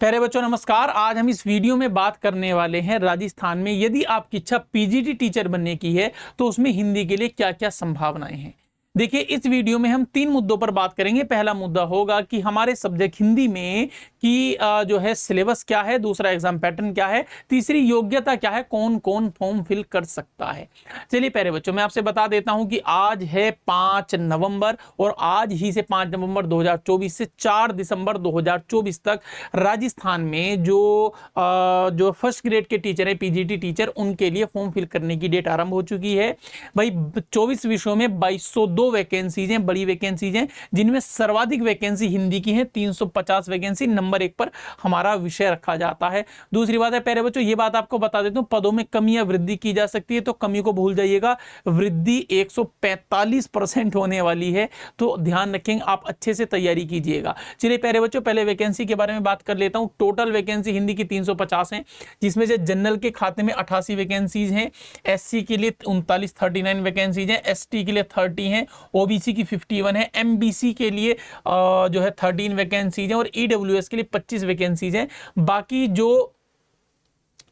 प्यारे बच्चों नमस्कार। आज हम इस वीडियो में बात करने वाले हैं राजस्थान में यदि आपकी इच्छा पीजीटी टीचर बनने की है तो उसमें हिंदी के लिए क्या क्या संभावनाएं हैं। देखिए, इस वीडियो में हम 3 मुद्दों पर बात करेंगे। पहला मुद्दा होगा कि हमारे सब्जेक्ट हिंदी में कि जो है सिलेबस क्या है, दूसरा एग्जाम पैटर्न क्या है, तीसरी योग्यता क्या है, कौन कौन फॉर्म फिल कर सकता है। चलिए प्यारे बच्चों, मैं आपसे बता देता हूं कि आज है 5 नवंबर और आज ही से 5 नवंबर 2024 से 4 दिसंबर 2024 तक राजस्थान में जो फर्स्ट ग्रेड के टीचर है, पीजीटी टीचर, उनके लिए फॉर्म फिल करने की डेट आरंभ हो चुकी है। भाई 24 विषयों में 2202 वैकेंसीज हैं, बड़ी वैकेंसीज हैं, जिनमें सर्वाधिक वैकेंसी हिंदी की है। 350 वैकेंसी नंबर 1 पर हमारा विषय रखा जाता है। दूसरी बात है प्यारे बच्चों, ये बात आपको बता देता हूं, पदों में कमी या वृद्धि की जा सकती है, तो कमी को भूल जाइएगा। वृद्धि 145% होने वाली है, तो ध्यान रखेंगे, आप अच्छे से तैयारी कीजिएगा। चलिए प्यारे बच्चों, पहले वैकेंसी के बारे में बात कर लेता हूं। टोटल वैकेंसी हिंदी की 350 है, जिसमें से जनरल के खाते में 88 वैकेंसीज हैं, एससी के लिए 39 वैकेंसीज हैं, एसटी के लिए 30 हैं, ओबीसी की 51 है, एमबीसी के लिए जो है 13 वैकेंसीज हैं और ईडब्ल्यूएस के लिए 25 वैकेंसीज हैं। बाकी जो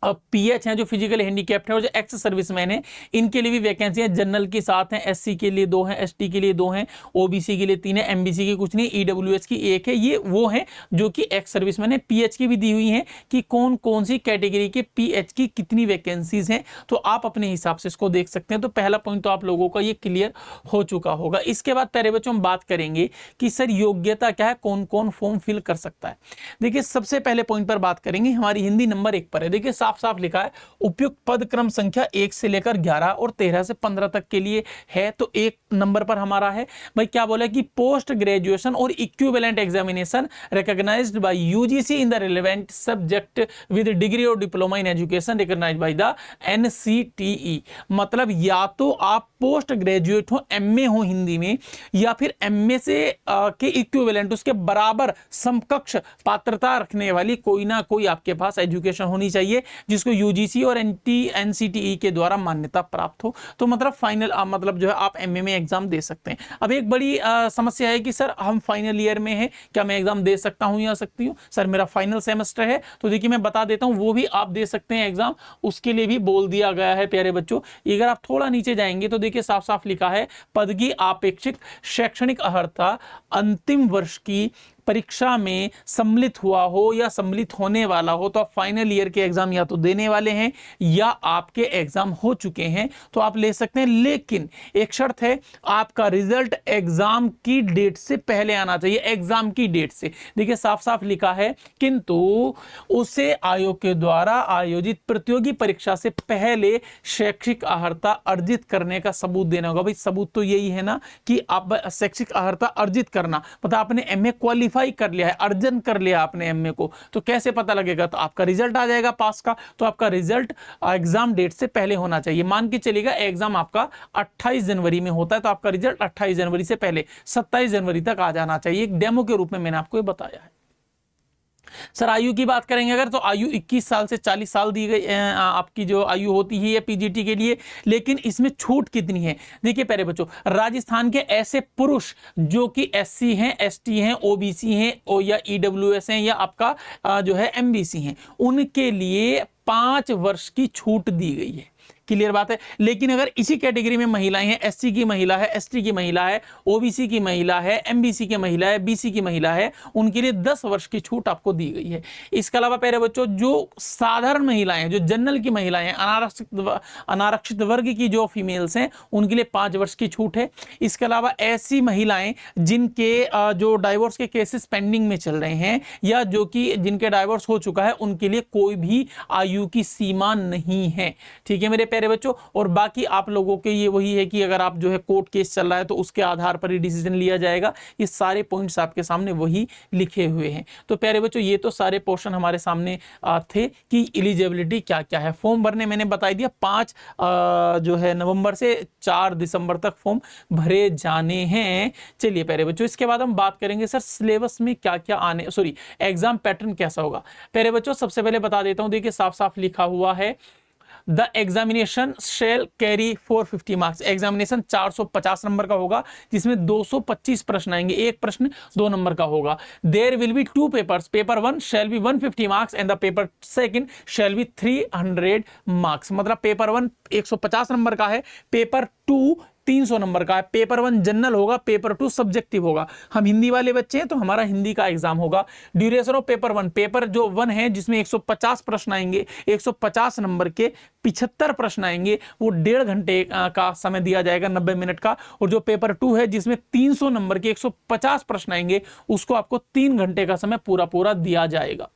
पीएच हैं, जो फिजिकल हैंडीकैप्ड हैं और जो एक्स सर्विसमैन हैं, इनके लिए भी वैकेंसी है। जनरल की 7 हैं, एससी के लिए 2 हैं, एसटी के लिए 2 हैं, ओबीसी के लिए 3 है, एमबीसी की कुछ नहीं, ईडब्ल्यूएस की 1 है। ये वो हैं जो कि एक्स सर्विसमैन है। पीएच की भी दी हुई है कि कौन कौन सी कैटेगरी के पीएच की कितनी वैकेंसीज हैं, तो आप अपने हिसाब से इसको देख सकते हैं। तो पहला पॉइंट तो आप लोगों का ये क्लियर हो चुका होगा। इसके बाद प्यारे बच्चों हम बात करेंगे कि सर योग्यता क्या है, कौन कौन फॉर्म फिल कर सकता है। देखिए, सबसे पहले पॉइंट पर बात करेंगे, हमारी हिंदी नंबर 1 पर है। देखिए साफ साफ लिखा है, उपयुक्त पद क्रम संख्या 1 से लेकर 11 और 13 से 15 तक के लिए है। तो 1 नंबर पर हमारा है। भाई क्या बोला कि पोस्ट ग्रेजुएशन और equivalent examination recognised by UGC in the relevant subject with degree और diploma in education recognised by the NCTE. मतलब या तो आप पोस्ट ग्रेजुएट हो, एमए हो हिंदी में, या फिर एमए से के इक्विवेलेंट, उसके बराबर समकक्ष पात्रता रखने वाली कोई ना कोई आपके पास एजुकेशन होनी चाहिए, जिसको यूजीसी और एनसीटीई के द्वारा मान्यता प्राप्त हो। तो मतलब फाइनल मतलब जो है आप एमए में एग्जाम दे सकते हैं। अब एक बड़ी समस्या है कि सर हम फाइनल ईयर में हैं, क्या मैं एग्जाम दे सकता हूं या सकती हूं? सर मेरा फाइनल सेमेस्टर है, तो देखिए मैं बता देता हूं, वो भी आप दे सकते हैं एग्जाम, उसके लिए भी बोल दिया गया है प्यारे बच्चों। अगर आप थोड़ा नीचे जाएंगे तो देखिए साफ साफ लिखा है, पद की अपेक्षित शैक्षणिक अर्हता अंतिम वर्ष की परीक्षा में सम्मिलित हुआ हो या सम्मिलित होने वाला हो, तो आप फाइनल ईयर के एग्जाम या तो देने वाले हैं या आपके एग्जाम हो चुके हैं, तो आप ले सकते हैं। लेकिन एक शर्त है, आपका रिजल्ट एग्जाम की डेट से पहले आना चाहिए। एग्जाम की डेट से, देखिए साफ साफ लिखा है, किंतु उसे आयोग के द्वारा आयोजित प्रतियोगी परीक्षा से पहले शैक्षिक अर्हता अर्जित करने का सबूत देना होगा। भाई सबूत तो यही है ना कि आप शैक्षिक अर्हता अर्जित करना, मतलब आपने एमए क्वालिफाई कर लिया है, अर्जन कर लिया आपने एमए को, तो कैसे पता लगेगा? तो आपका रिजल्ट आ जाएगा पास का, तो आपका रिजल्ट एग्जाम डेट से पहले होना चाहिए। मान के चलिएगा एग्जाम आपका 28 जनवरी में होता है, तो आपका रिजल्ट 28 जनवरी से पहले 27 जनवरी तक आ जाना चाहिए। एक डेमो के रूप में मैंने आपको ये बताया है। सर आयु की बात करेंगे अगर, तो आयु 21 साल से 40 साल दी गई आपकी जो आयु होती है पीजीटी के लिए। लेकिन इसमें छूट कितनी है? देखिए प्यारे बच्चों, राजस्थान के ऐसे पुरुष जो कि एससी हैं, एसटी हैं, ओबीसी हैं या ईडब्ल्यूएस हैं या आपका जो है एमबीसी हैं, उनके लिए 5 वर्ष की छूट दी गई है। क्लियर बात है। लेकिन अगर इसी कैटेगरी में महिलाएं हैं, एससी की महिला है, एसटी की महिला है, ओबीसी की महिला है, एमबीसी की महिला है, बीसी की महिला है, उनके लिए 10 वर्ष की छूट आपको दी गई है। इसके अलावा प्यारे बच्चों, जो साधारण महिलाएं हैं, जो जनरल की महिलाएं हैं, अनारक्षित वर्ग की जो फीमेल्स हैं, उनके लिए 5 वर्ष की छूट है। इसके अलावा ऐसी महिलाएं जिनके जो डाइवोर्स के केसेस पेंडिंग में चल रहे हैं या जो कि जिनके डाइवोर्स हो चुका है, उनके लिए कोई भी आयु की सीमा नहीं है। ठीक है मेरे प्यारे बच्चों। और बाकी आप लोगों के ये वही है कि अगर आप जो है कोर्ट केस चल रहा है तो उसके आधार पर ही डिसीजन लिया जाएगा। ये सारे पॉइंट्स आपके सामने वही लिखे हुए हैं। तो प्यारे बच्चों, ये तो सारे पोर्शन हमारे सामने थे कि एलिजिबिलिटी क्या क्या है। फॉर्म भरने मैंने बता दिया, 5 जो है नवंबर से 4 दिसंबर तक फॉर्म भरे जाने हैं। चलिए प्यारे बच्चों, इसके बाद हम बात करेंगे सर सिलेबस में क्या क्या एग्जाम पैटर्न कैसा होगा। प्यारे बच्चों, सबसे पहले बता देता हूं, देखिए साफ साफ लिखा हुआ है, the examination shall carry 450 marks, examination 450 number का होगा जिसमें 225 प्रश्न आएंगे, एक प्रश्न 2 नंबर का होगा। There will be 2 papers, paper 1 shall be 150 marks and the paper second shall be 300 marks. मतलब पेपर 1 150 नंबर का है, पेपर 2 300 नंबर का है। पेपर 1 जनरल होगा, पेपर 2 सब्जेक्टिव होगा। हम हिंदी वाले बच्चे हैं तो हमारा हिंदी का एग्जाम होगा। ड्यूरेशन ऑफ पेपर 1, पेपर जो 1 है जिसमें 150 प्रश्न आएंगे, 150 नंबर के 75 प्रश्न आएंगे, वो 1.5 घंटे का समय दिया जाएगा, 90 मिनट का। और जो पेपर 2 है जिसमें 300 नंबर के 150 प्रश्न आएंगे, उसको आपको 3 घंटे का समय पूरा दिया जाएगा।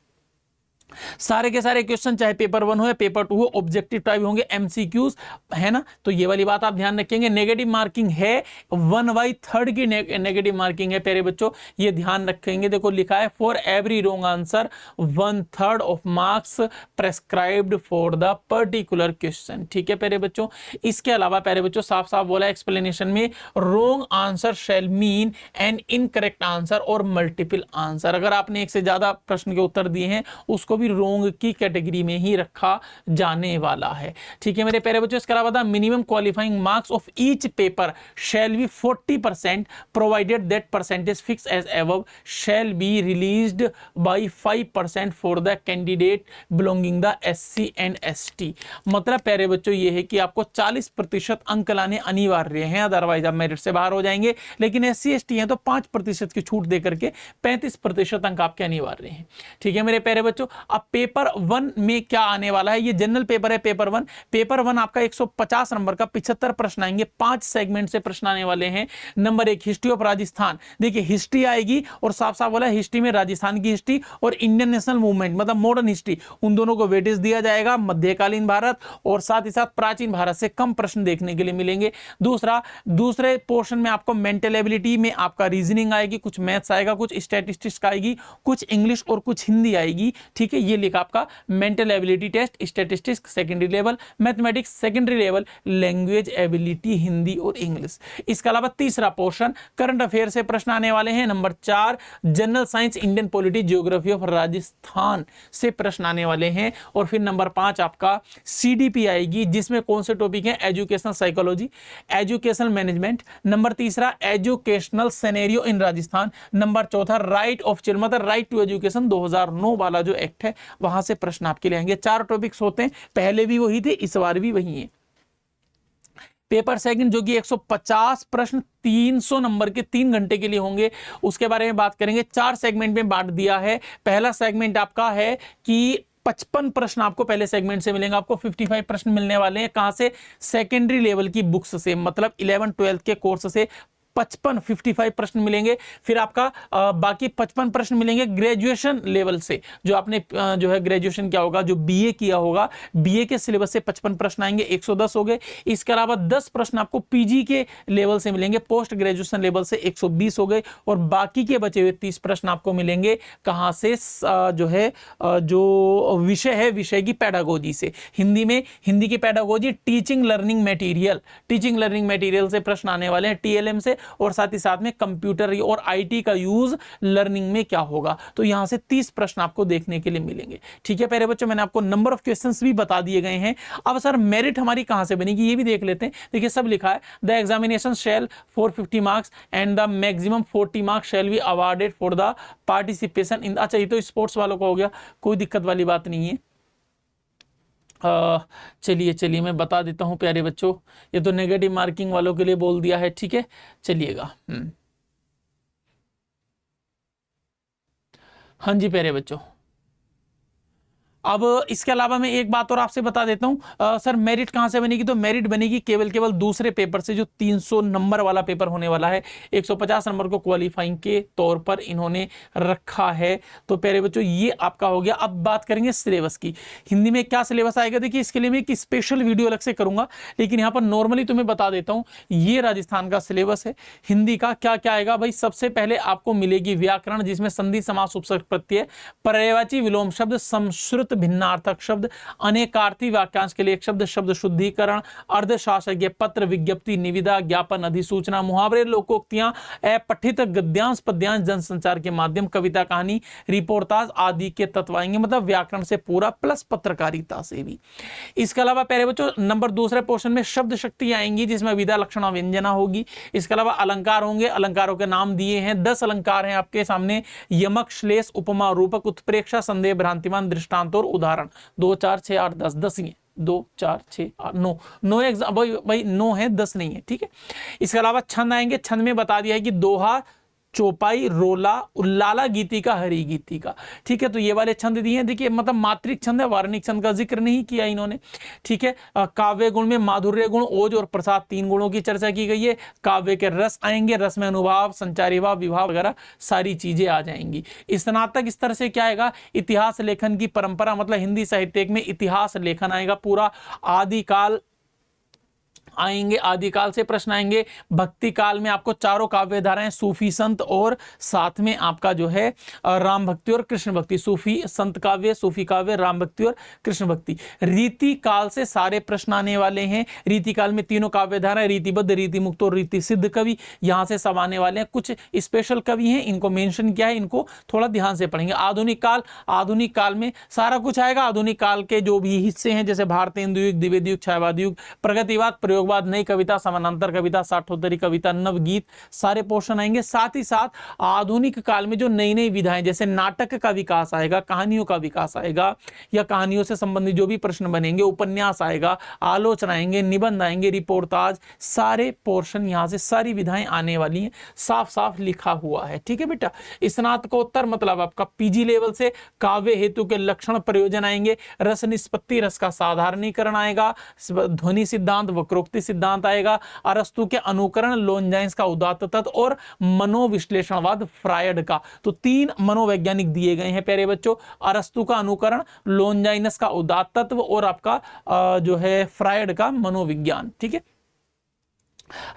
सारे के सारे क्वेश्चन चाहे पेपर 1 हो या पेपर 2 हो ऑब्जेक्टिव टाइप होंगे, एमसीक्यूज है ना। तो ये वाली बात आप ध्यान रखेंगे। नेगेटिव मार्किंग है 1/3 की नेगेटिव मार्किंग है प्यारे बच्चों, ये ध्यान रखेंगे। देखो लिखा है for every wrong answer 1/3 of marks prescribed for the particular question. ठीक है प्यारे बच्चों। इसके अलावा प्यारे बच्चों साफ साफ बोला एक्सप्लेनेशन में, wrong answer shall mean an incorrect answer और मल्टीपल आंसर। अगर आपने एक से ज्यादा प्रश्न के उत्तर दिए हैं उसको भी रोंग की कैटेगरी में ही रखा जाने वाला है। ठीक है मेरे प्यारे बच्चों। इसके अलावा minimum qualifying marks of each paper shall be 40% provided that percentage fix as above shall be released by 5% for the candidate belonging the SC and ST। मतलब प्यारे बच्चों ये है कि आपको 40% अंक लाने अनिवार्य हैं, अदरवाइज आप मेरिट से बाहर हो जाएंगे। लेकिन SC ST हैं तो 5% की छूट देकर के 35% अंक आपके अनिवार्य हैं। ठीक है मेरे प्यारे बच्चों। अब पेपर 1 में क्या आने वाला है, ये जनरल पेपर है पेपर 1। पेपर 1 आपका 150 नंबर का 75 प्रश्न आएंगे, 5 सेगमेंट से प्रश्न आने वाले हैं। नंबर 1 हिस्ट्री ऑफ राजस्थान, देखिए हिस्ट्री आएगी और साफ साफ बोला हिस्ट्री में राजस्थान की हिस्ट्री और इंडियन नेशनल मूवमेंट मतलब मॉडर्न हिस्ट्री, उन दोनों को वेटेज दिया जाएगा। मध्यकालीन भारत और साथ ही साथ प्राचीन भारत से कम प्रश्न देखने के लिए मिलेंगे। दूसरे पोर्शन में आपको मेंटल एबिलिटी में आपका रीजनिंग आएगी, कुछ मैथ्स आएगा, कुछ स्टैटिस्टिक्स आएगी, कुछ इंग्लिश और कुछ हिंदी आएगी। ठीक है, ये लिखा आपका mental ability test, statistics secondary level, mathematics secondary level, language ability Hindi और इंग्लिश। इसके अलावा तीसरा पोर्शन करंट अफेयर से प्रश्न आने वाले हैं। Number 4 general science, Indian polity, geography of Rajasthan से प्रश्न आने वाले हैं। और फिर नंबर 5 आपका CDP आएगी जिसमें कौन से टॉपिक हैं, educational psychology, educational management. Number 3 educational scenario in Rajasthan. Number 4 right of children मतलब राइट टू एजुकेशन 2009 वाला जो एक्ट है वहां से प्रश्न आपके लिए आएंगे। 4 टॉपिक्स होते हैं, पहले भी वही थे, इस बार भी वही है। पेपर सेकंड जो कि 150 प्रश्न 300 नंबर के 3 घंटे के लिए होंगे, उसके बारे में बात करेंगे। 4 सेगमेंट में बांट दिया है। पहला सेगमेंट आपका है कि 55 प्रश्न आपको पहले सेगमेंट से मिलेंगे, आपको 55 प्रश्न मिलने वाले हैं। कहां से, सेकेंडरी लेवल की बुक्स से, मतलब 11-12 के कोर्स से 55 प्रश्न मिलेंगे। फिर आपका बाकी 55 प्रश्न मिलेंगे ग्रेजुएशन लेवल से, जो आपने जो है ग्रेजुएशन क्या होगा, जो BA किया होगा, BA के सिलेबस से 55 प्रश्न आएंगे, 110 हो गए। इसके अलावा 10 प्रश्न आपको PG के लेवल से मिलेंगे, पोस्ट ग्रेजुएशन लेवल से 120 हो गए। और बाकी के बचे हुए 30 प्रश्न आपको मिलेंगे कहां से, जो है जो विषय है, विषय की पैडागोजी से। हिंदी में हिंदी की पैडागोजी, टीचिंग लर्निंग मटेरियल से प्रश्न आने वाले हैं, TLM से। और साथ ही साथ में कंप्यूटर और IT का यूज लर्निंग में क्या होगा। तो यहां से 30 प्रश्न आपको देखने के लिए मिलेंगे। ठीक है प्यारे बच्चों, मैंने आपको नंबर ऑफ क्वेश्चंस भी बता दिए गए हैं। अब सर मेरिट हमारी कहां से बनेगी ये भी देख लेते हैं। देखिए सब लिखा है, the examination shall 450 marks and the maximum 40 marks shall be awarded for the participation in. अच्छा ये तो स्पोर्ट्स वालों का हो गया, कोई दिक्कत वाली बात नहीं है। चलिए मैं बता देता हूं प्यारे बच्चों, ये तो नेगेटिव मार्किंग वालों के लिए बोल दिया है। ठीक है चलिएगा। हाँ जी प्यारे बच्चों, अब इसके अलावा मैं एक बात और आपसे बता देता हूं, सर मेरिट कहां से बनेगी, तो मेरिट बनेगी केवल दूसरे पेपर से, जो 300 नंबर वाला पेपर होने वाला है। 150 नंबर को क्वालिफाइंग के तौर पर इन्होंने रखा है। तो प्यारे बच्चों ये आपका हो गया। अब बात करेंगे सिलेबस की, हिंदी में क्या सिलेबस आएगा। देखिए इसके लिए मैं एक स्पेशल वीडियो अलग से करूंगा, लेकिन यहां पर नॉर्मली तुम्हें बता देता हूं, ये राजस्थान का सिलेबस है। हिंदी का क्या क्या आएगा भाई, सबसे पहले आपको मिलेगी व्याकरण, जिसमें संधि समास उपसर्ग प्रत्यय, पर्यायवाची विलोम शब्द, संस्कृत विस्तृत भिन्नार्थक शब्द, अनेकार्थी वाक्यांश के लिए एक शब्द, शब्द शुद्धिकरण, अर्धशासकीय पत्र, विज्ञप्ति, निविदा, ज्ञापन, अधिसूचना, मुहावरे, लोकोक्तियां, अपठित गद्यांश, पद्यांश, जनसंचार के माध्यम, कविता, कहानी, रिपोर्टाज आदि के तत्व आएंगे, मतलब व्याकरण से पूरा प्लस पत्रकारिता से भी। इसके अलावा प्यारे बच्चों नंबर दूसरे पोर्शन में शब्द शक्ति आएंगी जिसमें विधा, लक्षणा, व्यंजना होगी। इसके अलावा अलंकार होंगे, अलंकारों के नाम दिए हैं, 10 अलंकार हैं आपके सामने, यमक, श्लेष, उपमा, रूपक, उत्प्रेक्षा, संदेह, भ्रांतिमान, दृष्टांत और उदाहरण। 2 4 6 8 10, 10 ही है, 2 4 6 8 9 9 एग्जाम भाई 9 है, 10 नहीं है, ठीक है। इसके अलावा छंद आएंगे, छंद में बता दिया है कि दोहा, चौपाई, रोला, उल्लाला, गीतिका, हरि गीतिका, ठीक है। तो ये वाले छंद दिए हैं, देखिए मतलब मात्रिक छंद है, वार्णिक छंद का जिक्र नहीं किया इन्होंने, ठीक है। काव्य गुण में माधुर्य गुण, ओज और प्रसाद 3 गुणों की चर्चा की गई है। काव्य के रस आएंगे, रस में अनुभाव, संचारी भाव, विभाव वगैरह सारी चीजें आ जाएंगी। स्नातक स्तर से क्या आएगा, इतिहास लेखन की परंपरा, मतलब हिंदी साहित्य में इतिहास लेखन आएगा पूरा, आदिकाल आएंगे, आदिकाल से प्रश्न आएंगे। भक्ति काल में आपको चारों काव्य धाराएं, सूफी संत और साथ में आपका जो है राम भक्ति और कृष्ण भक्ति, सूफी संत काव्य, सूफी काव्य, राम भक्ति और कृष्ण भक्ति। रीति काल से सारे प्रश्न आने वाले हैं। रीति काल में तीनों काव्य धाराएं, रीतिबद्ध, रीति मुक्त और रीति सिद्ध कवि, यहां से सब आने वाले हैं। कुछ स्पेशल कवि हैं, इनको मेंशन किया है, इनको थोड़ा ध्यान से पढ़ेंगे। आधुनिक काल, आधुनिक काल में सारा कुछ आएगा। आधुनिक काल के जो भी हिस्से हैं जैसे भारतेंदु युग, द्विवेदी युग, छायावाद युग, प्रगतिवाद, प्रयोगवाद, नई कविता, समानांतर कविता, साठोत्तरी कविता, नवगीत, सारे पोर्शन आएंगे। साथ ही साथ आधुनिक काल में जो नई नई विधाएं, जैसे नाटक का विकास आएगा, कहानियों का विकास आएगा, या कहानियों से संबंधित जो भी प्रश्न बनेंगे, उपन्यास आएगा, आलोचना आएंगे, निबंध आएंगे, रिपोर्टाज, सारे पोर्शन यहां से सारी विधाएं आने वाली हैं, साफ साफ लिखा हुआ है, ठीक है बेटा। स्नातकोत्तर मतलब आपका पीजी लेवल से काव्य हेतु के लक्षण प्रयोजन आएंगे, रस निष्पत्ति, रस का साधारणीकरण आएगा, ध्वनि सिद्धांत, वक्रोक्ति सिद्धांत आएगा, अरस्तु के अनुकरण, लोनजाइन्स का उदात्त तत्व और मनोविश्लेषणवाद फ्रायड का। तो 3 मनोवैज्ञानिक दिए गए हैं प्यारे बच्चों, अरस्तु का अनुकरण, लोनजाइनस का उदात्त तत्व और आपका जो है फ्रायड का मनोविज्ञान, ठीक है।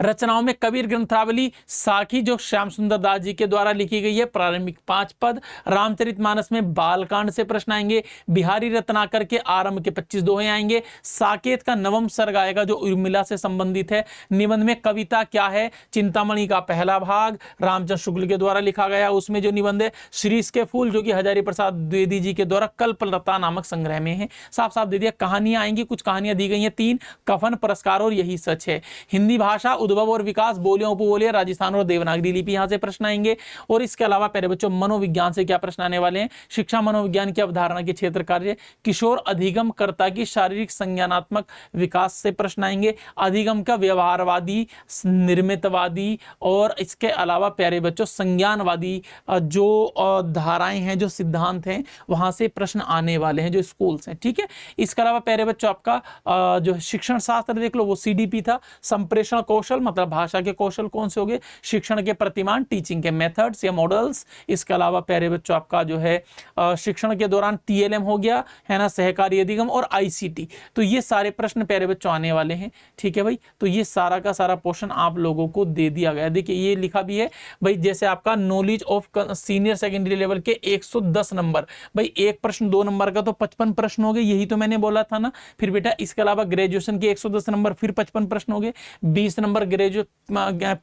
रचनाओं में कबीर ग्रंथावली, साखी जो श्याम सुंदर दास जी के द्वारा लिखी गई है, प्रारंभिक 5 पद। रामचरितमानस में बालकांड से प्रश्न आएंगे। बिहारी रत्नाकर के आरंभ के 25 दोहे आएंगे। साकेत का नवम सर्ग आएगा जो उर्मिला से संबंधित है। निबंध में कविता क्या है, चिंतामणि का पहला भाग रामचंद्र शुक्ल के द्वारा लिखा गया, उसमें जो निबंध है शीरीष के फूल जो कि हजारी प्रसाद द्विवेदी जी के द्वारा कल्पलता नामक संग्रह में है। साफ साफ दे दिया। कहानियां आएंगी, कुछ कहानियां दी गई हैं 3, कफन, पुरस्कार और यही सच है। हिंदी भाषा उद्भव और विकास, बोलियां, उपबोलियां, राजस्थान और देवनागरी लिपि यहां से प्रश्न आएंगे। और इसके अलावा प्यारे बच्चों मनोविज्ञान से क्या प्रश्न आने वाले हैं, शिक्षा मनोविज्ञान की अवधारणा के क्षेत्र कार्य, किशोर अधिगम कर्ता की शारीरिक संज्ञानात्मक विकास से प्रश्न आएंगे। अधिगम का व्यवहारवादी, निर्मितवादी और इसके अलावा प्यारे बच्चों संज्ञानवादी जो धाराएं हैं, जो सिद्धांत हैं, वहां से प्रश्न आने वाले हैं जो स्कूल्स हैं, ठीक है। इसके अलावा प्यारे बच्चों आपका जो शिक्षण शास्त्र देख लो वो सीडीपी था। संप्रेषण कौशल मतलब भाषा के कौशल कौन से हो गए, शिक्षण के प्रतिमान, टीचिंग के मेथड्स या मॉडल्स। इसके अलावा प्यारे बच्चों आपका जो है शिक्षण के दौरान टीएलएम हो गया है ना, सहकारी अधिगम और आईसीटी। तो ये सारे प्रश्न प्यारे बच्चों आने वाले हैं, ठीक है भाई। तो ये सारा का सारा पोर्शन आप लोगों को दे दिया गया। देखिए ये लिखा भी है भाई, जैसे आपका knowledge of senior secondary level के 110 नंबर, भाई एक प्रश्न 2 नंबर का तो 55 प्रश्न हो गए, यही तो मैंने बोला था ना। फिर बेटा इसके अलावा ग्रेजुएशन के 110 नंबर, फिर 55 प्रश्न हो गए, 20 नंबर ग्रेजुएट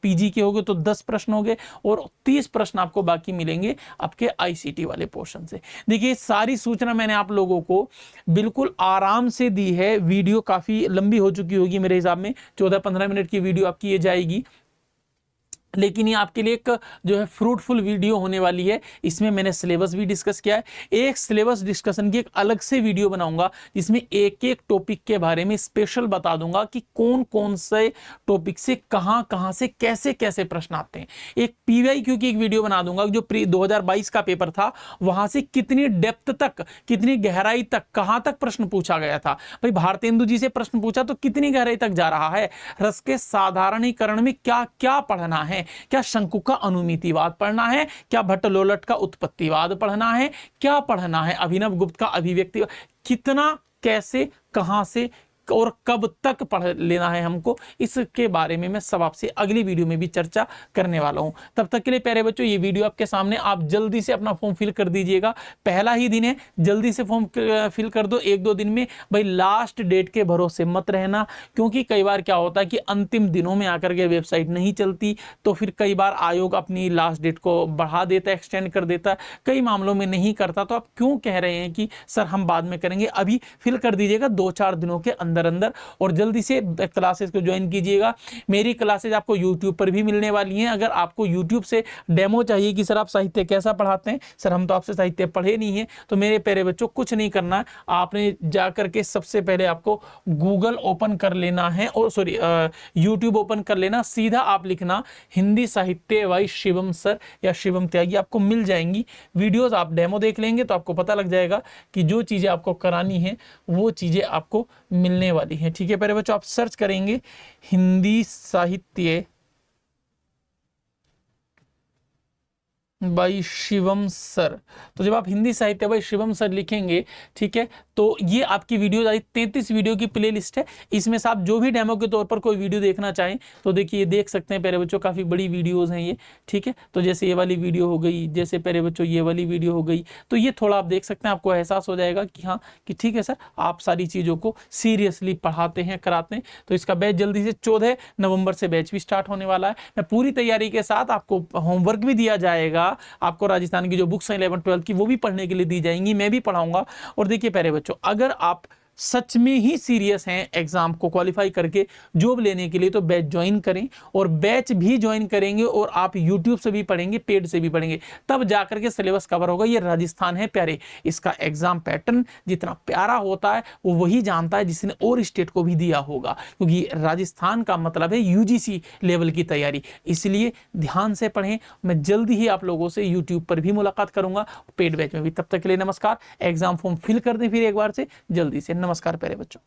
पीजी के हो गए तो 10 प्रश्न हो गए, और 30 प्रश्न आपको बाकी मिलेंगे आपके आईसीटी वाले पोर्शन से। देखिए सारी सूचना मैंने आप लोगों को बिल्कुल आराम से दी है। वीडियो काफी लंबी हो चुकी होगी मेरे हिसाब में, 14-15 मिनट की वीडियो आपकी ये जाएगी, लेकिन ये आपके लिए एक जो है फ्रूटफुल वीडियो होने वाली है। इसमें मैंने सिलेबस भी डिस्कस किया है। एक सिलेबस डिस्कशन की एक अलग से वीडियो बनाऊंगा जिसमें एक एक टॉपिक के बारे में स्पेशल बता दूंगा कि कौन कौन से टॉपिक से कहां से कैसे कैसे प्रश्न आते हैं। एक पीवाईक्यू की एक वीडियो बना दूंगा जो 2022 का पेपर था, वहां से कितनी डेप्थ तक, कितनी गहराई तक, कहां तक प्रश्न पूछा गया था। भाई भारतेंदु जी से प्रश्न पूछा तो कितनी गहराई तक जा रहा है। रस के साधारणीकरण में क्या क्या पढ़ना है, क्या शंकु का अनुमितिवाद पढ़ना है, क्या भट्टलोलट का उत्पत्तिवाद पढ़ना है, क्या पढ़ना है अभिनव गुप्त का अभिव्यक्ति, कितना, कैसे, कहां से और कब तक पढ़ लेना है हमको, इसके बारे में मैं सब आपसे अगली वीडियो में भी चर्चा करने वाला हूं। तब तक के लिए प्यारे बच्चों, ये वीडियो आपके सामने, आप जल्दी से अपना फॉर्म फिल कर दीजिएगा। पहला ही दिन है, जल्दी से फॉर्म फिल कर दो 1-2 दिन में। भाई लास्ट डेट के भरोसे मत रहना, क्योंकि कई बार क्या होता है कि अंतिम दिनों में आकर के वेबसाइट नहीं चलती, तो फिर कई बार आयोग अपनी लास्ट डेट को बढ़ा देता है, एक्सटेंड कर देता है, कई मामलों में नहीं करता। तो आप क्यों कह रहे हैं कि सर हम बाद में करेंगे? अभी फिल कर दीजिएगा 2-4 दिनों के अंदर अंदर, और जल्दी से क्लासेस को ज्वाइन कीजिएगा। मेरी क्लासेज आपको यूट्यूब पर भी मिलने वाली हैं। अगर आपको यूट्यूब से डेमो चाहिए कि सर आप साहित्य कैसा पढ़ाते हैं, सर हम तो आपसे साहित्य पढ़े नहीं है, तो मेरे प्यारे बच्चों कुछ नहीं करना है, आपने जाकर के सबसे पहले आपको गूगल ओपन कर लेना है, और सॉरी यूट्यूब ओपन कर लेना। सीधा आप लिखना हिंदी साहित्य बाई शिवम सर या शिवम त्यागी, आपको मिल जाएंगी वीडियोस। आप डेमो देख लेंगे तो आपको पता लग जाएगा कि जो चीजें आपको करानी है वो चीजें आपको मिलने वाली हैं। ठीक है प्यारे बच्चों, आप सर्च करेंगे हिंदी साहित्य बाई शिवम सर, तो जब आप हिंदी साहित्य बाई शिवम सर लिखेंगे, ठीक है, तो ये आपकी वीडियो आई 33 वीडियो की प्लेलिस्ट है। इसमें से आप जो भी डेमो के तौर पर कोई वीडियो देखना चाहें तो देखिए, ये देख सकते हैं प्यारे बच्चों, काफ़ी बड़ी वीडियोस हैं ये। ठीक है, तो जैसे ये वाली वीडियो हो गई, जैसे प्यारे बच्चों ये वाली वीडियो हो गई, तो ये थोड़ा आप देख सकते हैं, आपको एहसास हो जाएगा कि हाँ कि ठीक है सर, आप सारी चीज़ों को सीरियसली पढ़ाते हैं, कराते हैं। तो इसका बैच जल्दी से 14 नवंबर से बैच भी स्टार्ट होने वाला है। मैं पूरी तैयारी के साथ आपको होमवर्क भी दिया जाएगा, आपको राजस्थान की जो बुक्स हैं 11-12 की वो भी पढ़ने के लिए दी जाएंगी, मैं भी पढ़ाऊंगा। और देखिए प्यारे बच्चों, अगर आप सच में ही सीरियस हैं एग्जाम को क्वालिफाई करके जॉब लेने के लिए, तो बैच ज्वाइन करें, और बैच भी ज्वाइन करेंगे और आप यूट्यूब से भी पढ़ेंगे, पेड से भी पढ़ेंगे, तब जाकर के सिलेबस कवर होगा। ये राजस्थान है प्यारे, इसका एग्जाम पैटर्न जितना प्यारा होता है वो वही जानता है जिसने और स्टेट को भी दिया होगा, क्योंकि राजस्थान का मतलब है यूजीसी लेवल की तैयारी। इसलिए ध्यान से पढ़ें। मैं जल्दी ही आप लोगों से यूट्यूब पर भी मुलाकात करूंगा, पेड बैच में भी। तब तक के लिए नमस्कार। एग्जाम फॉर्म फिल कर दें फिर एक बार से जल्दी से। नमस्कार प्यारे बच्चों।